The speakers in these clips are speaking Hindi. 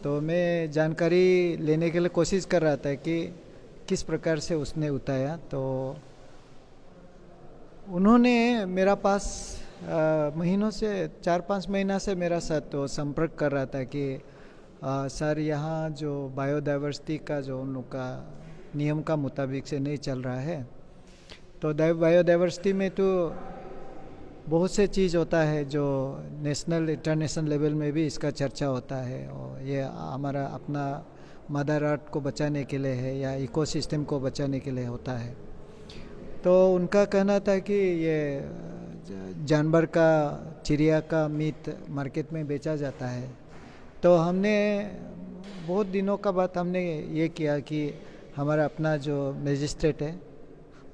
तो मैं जानकारी लेने के लिए कोशिश कर रहा था कि किस प्रकार से उसने उठाया। तो उन्होंने मेरा पास महीनों से 4-5 महीना से मेरा साथ तो संपर्क कर रहा था कि सर यहाँ जो बायोडाइवर्सिटी का जो उन लोग का नियम का मुताबिक से नहीं चल रहा है। तो बायोडाइवर्सिटी में तो बहुत से चीज़ होता है जो नेशनल इंटरनेशनल लेवल में भी इसका चर्चा होता है, और ये हमारा अपना मदर अर्थ को बचाने के लिए है या इकोसिस्टम को बचाने के लिए होता है। तो उनका कहना था कि ये जानवर का, चिड़िया का मीट मार्केट में बेचा जाता है। तो हमने बहुत दिनों का बाद हमने ये किया कि हमारा अपना जो मजिस्ट्रेट है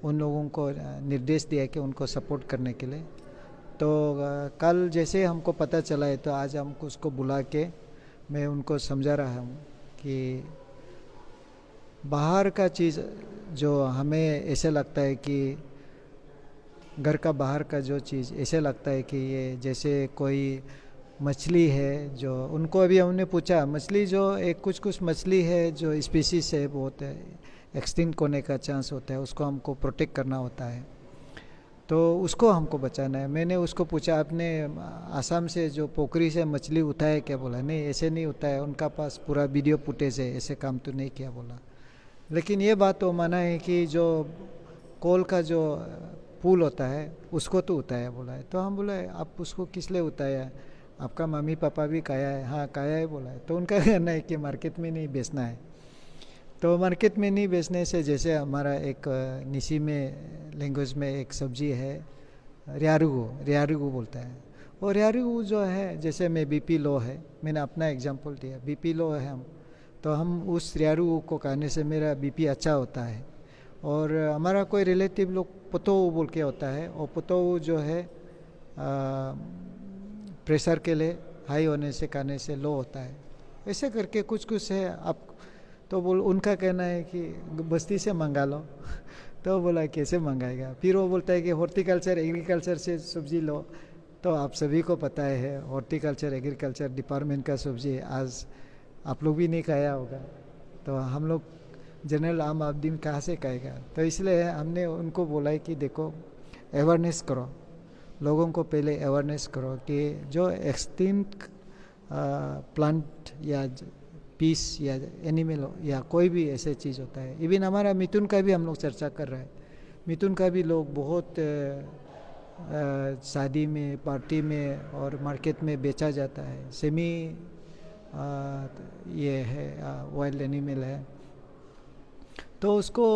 उन लोगों को निर्देश दिया कि उनको सपोर्ट करने के लिए। तो कल जैसे हमको पता चला है तो आज हमको उसको बुला के मैं उनको समझा रहा हूँ कि बाहर का चीज़ जो हमें ऐसे लगता है कि घर का बाहर का जो चीज़ ऐसे लगता है कि ये जैसे कोई मछली है, जो उनको अभी हमने पूछा मछली जो एक कुछ मछली है जो स्पीसीज है बहुत एक्सटिंक्ट होने का चांस होता है, उसको हमको प्रोटेक्ट करना होता है, तो उसको हमको बचाना है। मैंने उसको पूछा आपने आसाम से जो पोखरी से मछली उठाया क्या? बोला नहीं ऐसे नहीं उठाया, उनका पास पूरा वीडियो फुटेज है, ऐसे काम तो नहीं किया बोला। लेकिन ये बात तो माना है कि जो कोल का जो पुल होता है उसको तो उठाया बोला है। तो हम बोला आप उसको किस लिए उठाया? आपका मम्मी पापा भी खाया है? हाँ खाया है बोला है। तो उनका कहना है कि मार्केट में नहीं बेचना है। तो मार्केट में नहीं बेचने से जैसे हमारा एक निसी में लैंग्वेज में एक सब्जी है रियारुगु बोलता है। और रियारुगु जो है जैसे मैं बीपी लो है, मैंने अपना एग्जांपल दिया, बीपी लो है हम, तो हम उस रियारुगु को खाने से मेरा बीपी अच्छा होता है। और हमारा कोई रिलेटिव लोग पतोऊ बोल के होता है, और पतोऊ जो है प्रेशर के लिए हाई होने से खाने से लो होता है। ऐसे करके कुछ है। आप तो बोल उनका कहना है कि बस्ती से मंगा लो। तो बोला कैसे मंगाएगा? फिर वो बोलता है कि हॉर्टिकल्चर एग्रीकल्चर से सब्जी लो। तो आप सभी को पता है हॉर्टिकल्चर एग्रीकल्चर डिपार्टमेंट का सब्जी आज आप लोग भी नहीं खाया होगा, तो हम लोग जनरल आम आदमी कहाँ से खाएगा? तो इसलिए हमने उनको बोला है कि देखो अवेयरनेस करो, लोगों को पहले अवेयरनेस करो कि जो एक्सटिंक्ट प्लांट या पीस या एनिमल या कोई भी ऐसे चीज़ होता है। इवन हमारा मिथुन का भी हम लोग चर्चा कर रहे हैं। मिथुन का भी लोग बहुत शादी में, पार्टी में और मार्केट में बेचा जाता है। सेमी ये है वाइल्ड एनिमल है। तो उसको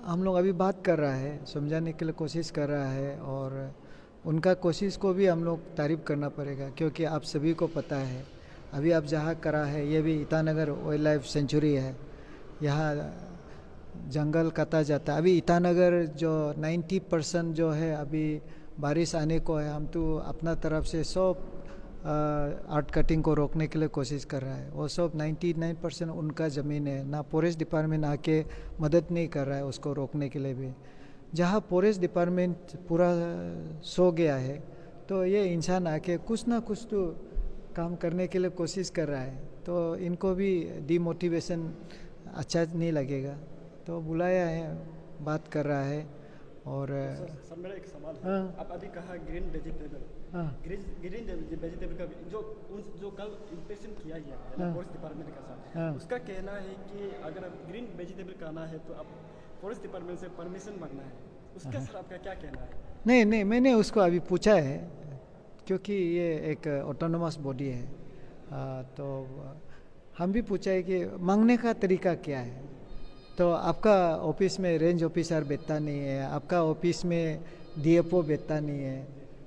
हम लोग अभी बात कर रहा है, समझाने के लिए कोशिश कर रहा है, और उनका कोशिश को भी हम लोग तारीफ़ करना पड़ेगा, क्योंकि आप सभी को पता है अभी आप जहाँ करा है ये भी ईटानगर वाइल्ड लाइफ सेंचुरी है। यहाँ जंगल काटा जाता है। अभी ईटानगर जो 90% जो है अभी बारिश आने को है, हम तो अपना तरफ से सब आर्ट कटिंग को रोकने के लिए कोशिश कर रहा है। वो सब 99% उनका ज़मीन है ना, फॉरेस्ट डिपार्टमेंट आके मदद नहीं कर रहा है उसको रोकने के लिए भी। जहाँ फॉरेस्ट डिपार्टमेंट पूरा सो गया है, तो ये इंसान आके कुछ ना कुछ तो काम करने के लिए कोशिश कर रहा है, तो इनको भी डिमोटिवेशन अच्छा नहीं लगेगा। तो बुलाया है, बात कर रहा है। और सर मेरा एक सवाल है। हाँ। आप अभी कहा ग्रीन वेजिटेबल, हाँ। ग्रीन वेजिटेबल का जो कल इम्प्रेशन किया गया है हाँ। फॉरेस्ट डिपार्टमेंट के साथ, हाँ। उसका कहना है कि अगर आप ग्रीन वेजिटेबल खाना है तो आप फॉरेस्ट डिपार्टमेंट से परमिशन मांगना है। उसका सर आपका क्या कहना है? नहीं, मैंने उसको अभी पूछा है, क्योंकि ये एक ऑटोनोमस बॉडी है। तो हम भी पूछा है कि मांगने का तरीका क्या है। तो आपका ऑफिस में रेंज ऑफिसर बैठता नहीं है, आपका ऑफिस में डीएफओ बैठता नहीं है,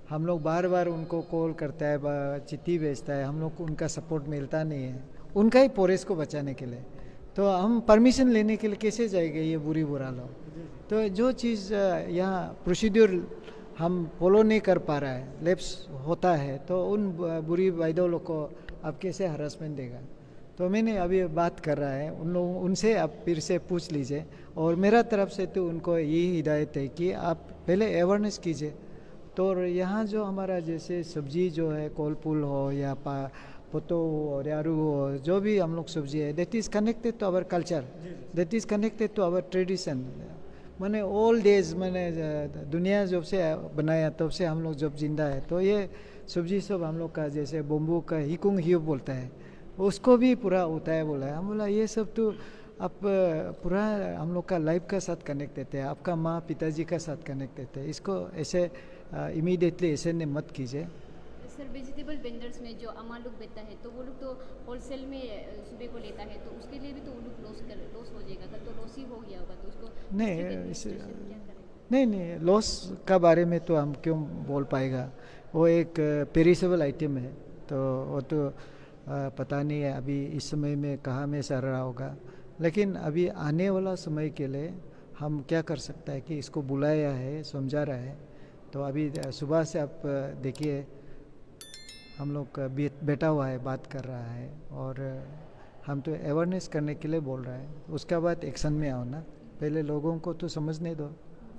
हम लोग बार बार उनको कॉल करता है, चिट्ठी भेजता है, हम लोग को उनका सपोर्ट मिलता नहीं है उनका ही फॉरेस्ट को बचाने के लिए। तो हम परमिशन लेने के लिए कैसे जाएंगे ये बुरा लोग? तो जो चीज़ यहाँ प्रोसीड्यूर हम फॉलो नहीं कर पा रहा है, लैप्स होता है, तो उन बुरी वायदों लोग को आप कैसे हरासमेंट देगा? तो मैंने अभी बात कर रहा है उन लोगों, उनसे आप फिर से पूछ लीजिए। और मेरा तरफ से तो उनको यही हिदायत है कि आप पहले अवेयरनेस कीजिए। तो यहाँ जो हमारा जैसे सब्जी जो है कोल पुल हो या पोतो और यारू हो, जो भी हम लोग सब्जी है, that is connected to our culture, that is connected to our tradition. मैंने ओल्ड डेज मैंने दुनिया जब से बनाया तब से हम लोग जब जिंदा है, तो ये सब्जी सब हम लोग का जैसे बम्बू का हिकुंग हियो बोलता है, उसको भी पूरा होता है बोला है। हम बोला ये सब तो आप पूरा हम लोग का लाइफ का साथ कनेक्टेड है, आपका माँ पिताजी का साथ कनेक्टेड है, इसको ऐसे इमीडिएटली ऐसे ने मत कीजिए। सर वेजिटेबल वेंडर्स में जो अमा लोग बेचता है तो वो लोग तो होलसेल में सुबह को लेता है, तो उसके लिए भी तो वो लोग लॉस हो जाएगा, कल तो लॉस ही हो गया होगा, तो उसको नहीं क्या करें? नहीं लॉस का बारे में तो हम क्यों बोल पाएगा, वो एक पेरिसेबल आइटम है, तो वो तो पता नहीं है अभी इस समय में कहाँ में सड़ रहा होगा, लेकिन अभी आने वाला समय के लिए हम क्या कर सकता है कि इसको बुलाया है, समझा रहा है। तो अभी सुबह से आप देखिए हम लोग का बैठा हुआ है, बात कर रहा है, और हम तो अवेयरनेस करने के लिए बोल रहा है, उसके बाद एक्शन में आओ ना, पहले लोगों को तो समझने दो।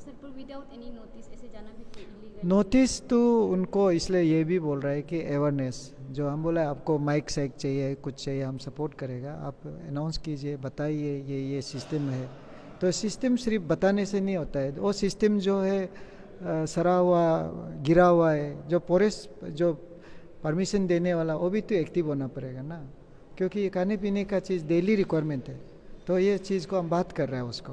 सर पर विदाउट एनी नोटिस ऐसे जाना भी तो इलीगल। नोटिस तो उनको इसलिए ये भी बोल रहा है कि अवेयरनेस, जो हम बोला आपको माइक साइक चाहिए, कुछ चाहिए, हम सपोर्ट करेगा, आप अनाउंस कीजिए, बताइए ये सिस्टम है। तो सिस्टम सिर्फ बताने से नहीं होता है, वो सिस्टम जो है सड़ा हुआ गिरा हुआ है, जो फॉरेस्ट जो परमिशन देने वाला वो भी तो एक्टिव होना पड़ेगा ना, क्योंकि ये खाने पीने का चीज़ डेली रिक्वायरमेंट है, तो ये चीज़ को हम बात कर रहे हैं उसको।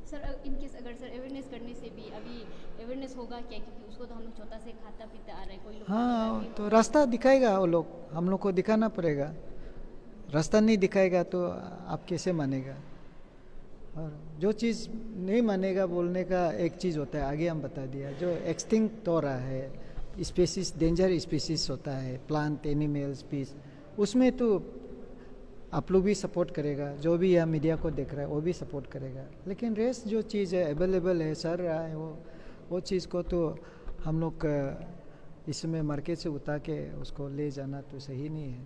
सर इनकेस अगर सर अवेयरनेस करने से भी अभी अवेयरनेस होगा क्या, क्योंकि उसको तो हम लोग छोटा से खाता पीता आ रहे हैं, कोई लोग हाँ, तो रास्ता दिखाएगा वो लोग, हम लोग को दिखाना पड़ेगा, रास्ता नहीं दिखाएगा तो आप कैसे मानेगा। और जो चीज़ नहीं मानेगा बोलने का एक चीज़ होता है, आगे हम बता दिया, जो एक्सटिंक्ट हो रहा है स्पीसीज, डेंजर स्पीसीज होता है, प्लांट एनिमल स्पीस, उसमें तो आप लोग भी सपोर्ट करेगा, जो भी यहाँ मीडिया को देख रहा है वो भी सपोर्ट करेगा, लेकिन रेस्ट जो चीज़ है अवेलेबल है, सर रहा है, वो चीज़ को तो हम लोग इसमें मार्केट से उतार के उसको ले जाना तो सही नहीं है।